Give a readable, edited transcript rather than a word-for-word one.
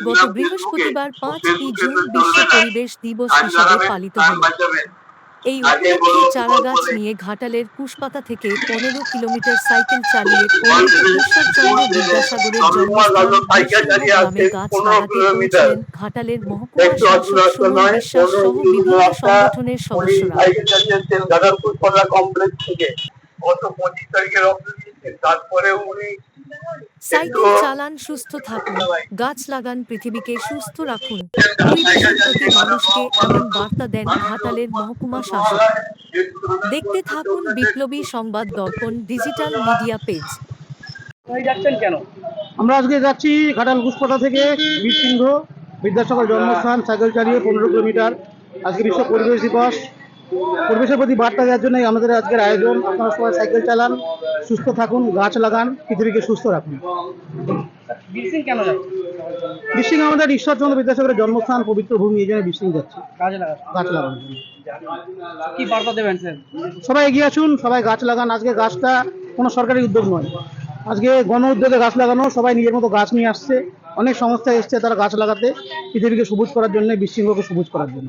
গত বৃহস্পতিবার 5ই জুন বিশ্ব পরিবেশ দিবস হিসেবে পালিত হল। এই উপলক্ষে চারাগাছ নিয়ে ঘাটালের কুশপাতা থেকে ১৫ কিলোমিটার সাইকেল চালিয়ে পণ্ডিত ঈশ্বরচন্দ্র বিদ্যাসাগরের জন্মস্থান বীরসিংহ গ্রামে গাছ লাগাতে পৌঁছলেন ঘাটালের মহকুমা শাসক সুমন বিশ্বাস সহ বিভিন্ন সংগঠনের সদস্যরা। সাইকেল চালান, সুস্থ থাকুন, গাছ লাগান, পৃথিবীকে সুস্থ রাখুন, পরিবেশের প্রতি মানুষকে এমন বার্তা দেন ঘাটালের মহকুমা শাসক। দেখতে থাকুন বিপ্লবী সংবাদ দর্পণ ডিজিটাল মিডিয়া পেজ। আমরা আজকে যাচ্ছি ঘাটাল কুশপাতা থেকে বীরসিংহ বিদ্যাসাগর জন্মস্থান সাইকেল চালিয়ে 15 কিলোমিটার। আজকে বিশ্ব পরিবেশ দিবস, পরিবেশের প্রতি বার্তা দেওয়ার জন্য আমাদের আজকের আয়োজন। আপনারা সবাই সাইকেল চালান, সুস্থ থাকুন, গাছ লাগান, পৃথিবীকে সুস্থ রাখুন। বীরসিংহ আমাদের ঈশ্বরচন্দ্র বিদ্যাসাগরের জন্মস্থান, পবিত্র ভূমি, এই জন্য বীরসিংহ যাচ্ছে গাছ লাগানোর জন্য। কি বার্তা দেবেন স্যার? সবাই এগিয়ে আসুন, সবাই গাছ লাগান। আজকে গাছটা কোনো সরকারি উদ্যোগ নয়, আজকে গণ উদ্যোগে গাছ লাগানো। সবাই নিজের মতো গাছ নিয়ে আসছে, অনেক সংস্থা এসছে তারা গাছ লাগাতে, পৃথিবীকে সবুজ করার জন্য, বীরসিংহকে সবুজ করার জন্য।